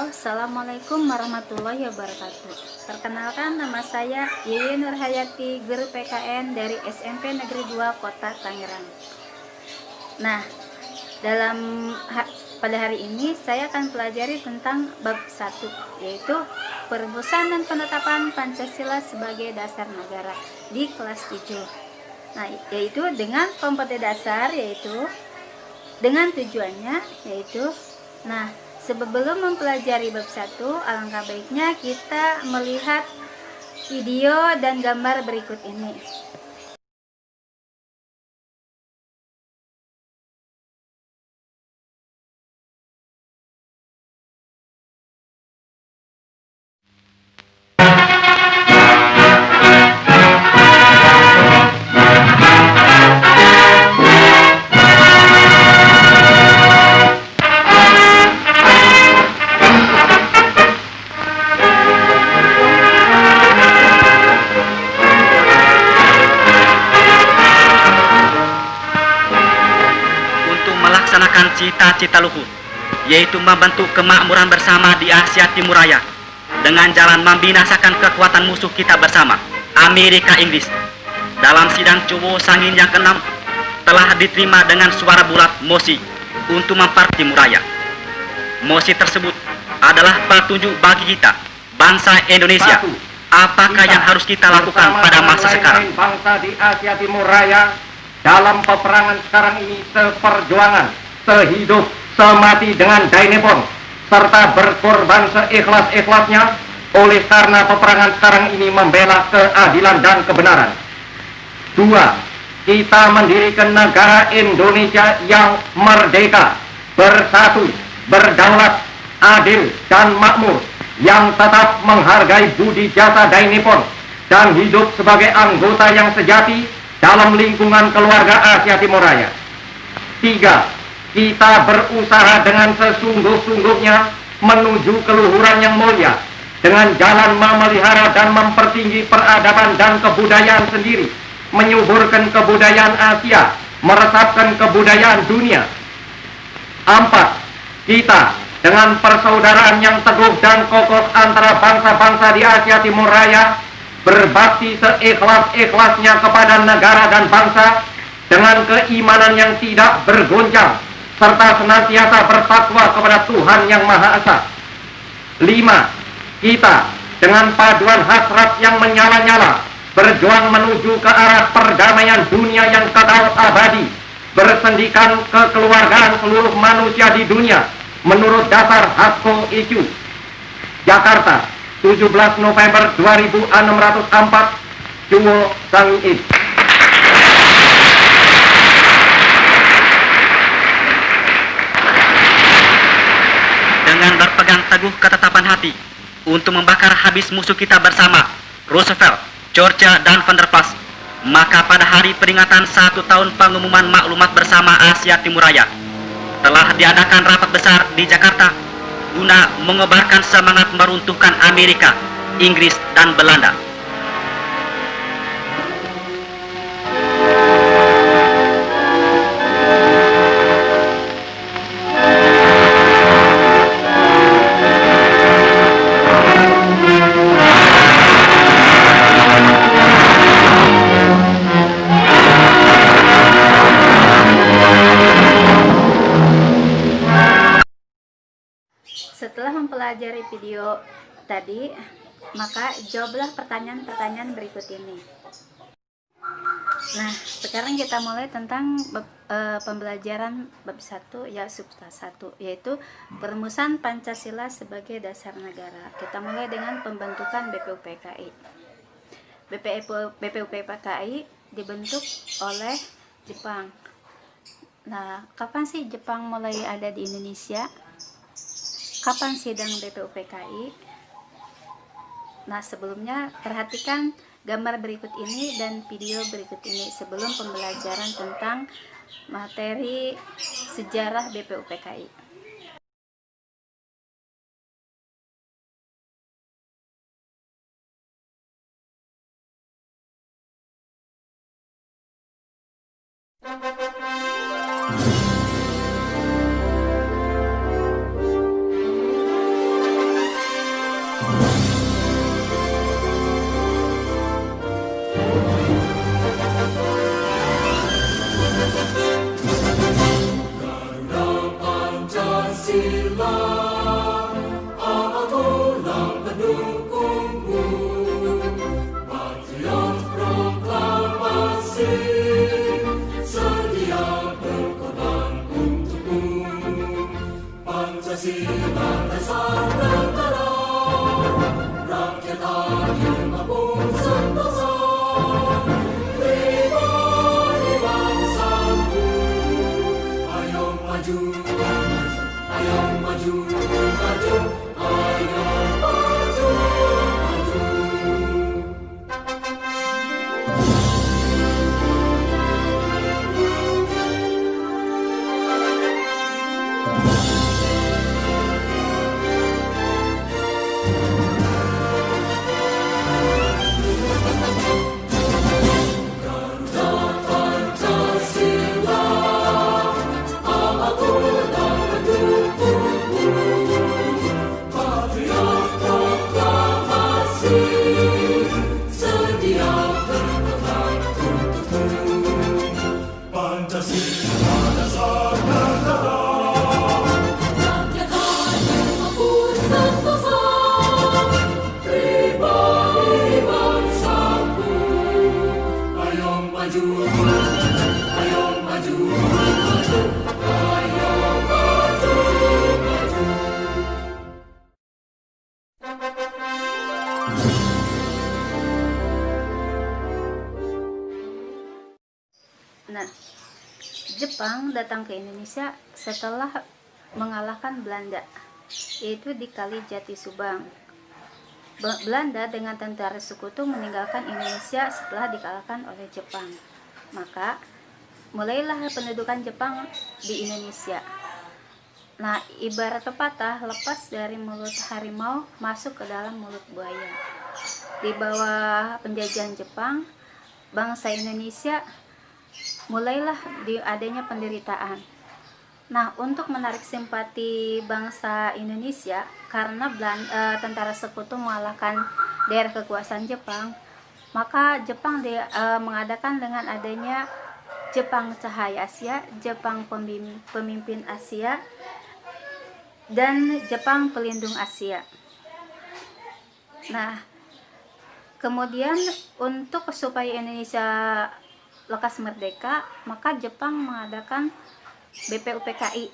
Assalamualaikum warahmatullahi wabarakatuh. Perkenalkan, nama saya Yeye Nurhayati, guru PKN dari SMP Negeri 2 Kota Tangerang. Nah, pada hari ini saya akan pelajari tentang bab 1, yaitu perumusan dan penetapan Pancasila sebagai dasar negara di kelas 7. Nah, yaitu dengan komponen dasar, yaitu dengan tujuannya, yaitu sebelum mempelajari bab 1, alangkah baiknya kita melihat video dan gambar berikut ini. Cita-cita luhur, yaitu membentuk kemakmuran bersama di Asia Timur Raya dengan jalan membinasakan kekuatan musuh kita bersama, Amerika Inggris. Dalam sidang Cowo Sangin yang ke-6 telah diterima dengan suara bulat mosi untuk Timur Raya. Mosi tersebut adalah petunjuk bagi kita, bangsa Indonesia, apakah yang harus kita lakukan pada masa sekarang. Bangsa di Asia Timur Raya dalam peperangan sekarang ini seperjuangan, sehidup semati dengan Dainepon, serta berkorban seikhlas-ikhlasnya oleh karena peperangan sekarang ini membela keadilan dan kebenaran. 2. Kita mendirikan negara Indonesia yang merdeka, bersatu, berdaulat, adil, dan makmur, yang tetap menghargai budi jasa Dainepon dan hidup sebagai anggota yang sejati dalam lingkungan keluarga Asia Timur Raya. 3. Kita berusaha dengan sesungguh-sungguhnya menuju keluhuran yang mulia dengan jalan memelihara dan mempertinggi peradaban dan kebudayaan sendiri, menyuburkan kebudayaan Asia, meresapkan kebudayaan dunia. 4. Kita dengan persaudaraan yang teguh dan kokoh antara bangsa-bangsa di Asia Timur Raya berbakti seikhlas-ikhlasnya kepada negara dan bangsa dengan keimanan yang tidak bergoncang, serta senantiasa bertakwa kepada Tuhan Yang Maha Esa. 5. Kita dengan paduan hasrat yang menyala-nyala berjuang menuju ke arah perdamaian dunia yang kekal abadi, bersendikan kekeluargaan seluruh manusia di dunia menurut dasar Hasko IQ. Jakarta, 17 November 2604, Cowo Sangin. Dengan berpegang teguh ketetapan hati untuk membakar habis musuh kita bersama, Roosevelt, Georgia, dan Van der Plas, maka pada hari peringatan 1 tahun pengumuman maklumat bersama Asia Timur Raya telah diadakan rapat besar di Jakarta guna mengobarkan semangat meruntuhkan Amerika, Inggris, dan Belanda. Setelah mempelajari video tadi, maka jawablah pertanyaan-pertanyaan berikut ini. Nah, sekarang kita mulai tentang pembelajaran bab 1, ya substat 1, yaitu perumusan Pancasila sebagai dasar negara. Kita mulai dengan pembentukan BPUPKI. BPUPKI dibentuk oleh Jepang. Nah, kapan sih Jepang mulai ada di Indonesia? Kapan sidang BPUPKI? Nah, sebelumnya perhatikan gambar berikut ini dan video berikut ini sebelum pembelajaran tentang materi sejarah BPUPKI. Nah, Jepang datang ke Indonesia setelah mengalahkan Belanda, yaitu di Kali Jati Subang. Belanda dengan tentara sekutu meninggalkan Indonesia setelah dikalahkan oleh Jepang. Maka mulailah pendudukan Jepang di Indonesia. Nah, ibarat pepatah, lepas dari mulut harimau masuk ke dalam mulut buaya. Di bawah penjajahan Jepang, bangsa Indonesia mulailah adanya penderitaan. Nah, untuk menarik simpati bangsa Indonesia karena tentara sekutu mengalahkan daerah kekuasaan Jepang, maka Jepang mengadakan dengan adanya Jepang Cahaya Asia, Jepang Pemimpin Asia, dan Jepang Pelindung Asia. Nah, kemudian untuk supaya Indonesia lekas merdeka, maka Jepang mengadakan BPUPKI.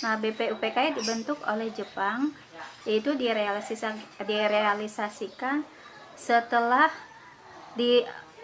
Nah, BPUPKI dibentuk oleh Jepang, yaitu direalisasikan setelah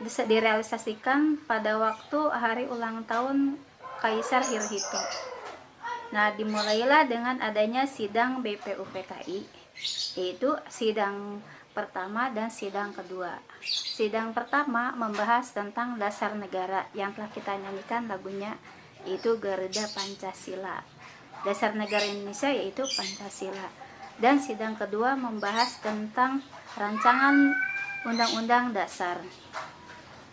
direalisasikan pada waktu hari ulang tahun Kaisar Hirohito. Nah, dimulailah dengan adanya sidang BPUPKI, yaitu sidang pertama dan sidang kedua. Sidang pertama membahas tentang dasar negara yang telah kita nyanyikan lagunya, yaitu Garuda Pancasila. Dasar negara Indonesia yaitu Pancasila. Dan sidang kedua membahas tentang rancangan Undang-Undang Dasar.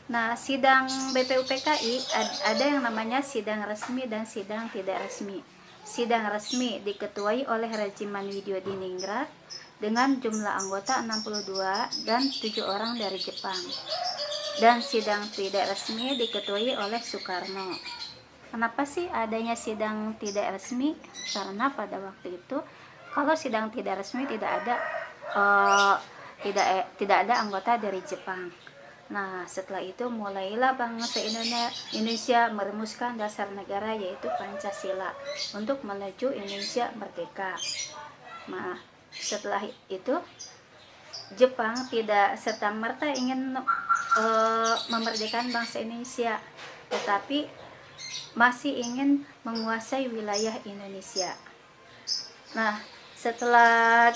Nah, sidang BPUPKI ada yang namanya sidang resmi dan sidang tidak resmi. Sidang resmi diketuai oleh Regimen Widyodiningrat dengan jumlah anggota 62 dan 7 orang dari Jepang. Dan sidang tidak resmi diketuai oleh Soekarno. Kenapa sih adanya sidang tidak resmi? Karena pada waktu itu kalau sidang tidak resmi tidak ada anggota dari Jepang. Nah, setelah itu mulailah bangsa Indonesia merumuskan dasar negara yaitu Pancasila untuk menuju Indonesia merdeka. Nah, setelah itu Jepang tidak serta-merta ingin memerdekakan bangsa Indonesia, tetapi masih ingin menguasai wilayah Indonesia. Nah, setelah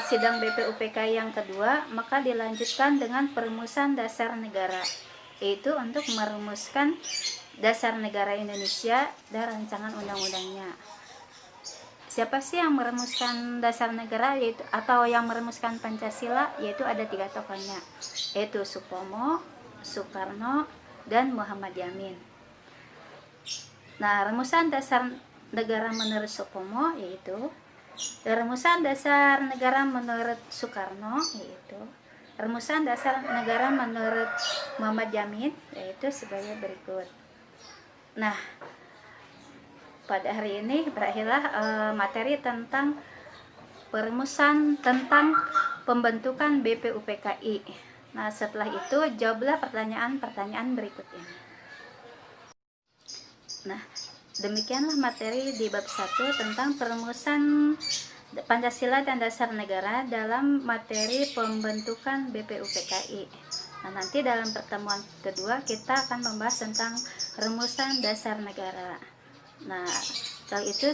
sidang BPUPKI yang kedua, maka dilanjutkan dengan perumusan dasar negara, yaitu untuk merumuskan dasar negara Indonesia dan rancangan undang-undangnya. Siapa sih yang merumuskan dasar negara atau yang merumuskan Pancasila? Yaitu ada 3 tokohnya, yaitu Supomo, Soekarno, dan Muhammad Yamin. Nah, rumusan dasar negara menurut Supomo yaitu, rumusan dasar negara menurut Soekarno yaitu, rumusan dasar negara menurut Muhammad Yamin yaitu sebagai berikut. Nah, pada hari ini berakhirlah materi tentang perumusan tentang pembentukan BPUPKI. Nah, setelah itu jawablah pertanyaan-pertanyaan berikut ini. Nah, demikianlah materi di bab 1 tentang perumusan Pancasila dan dasar negara dalam materi pembentukan BPUPKI. Nah, nanti dalam pertemuan kedua kita akan membahas tentang rumusan dasar negara. Nah, setelah itu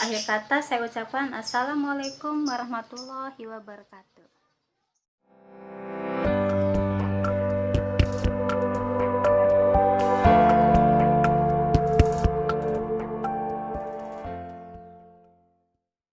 akhir kata saya ucapkan Assalamualaikum warahmatullahi wabarakatuh.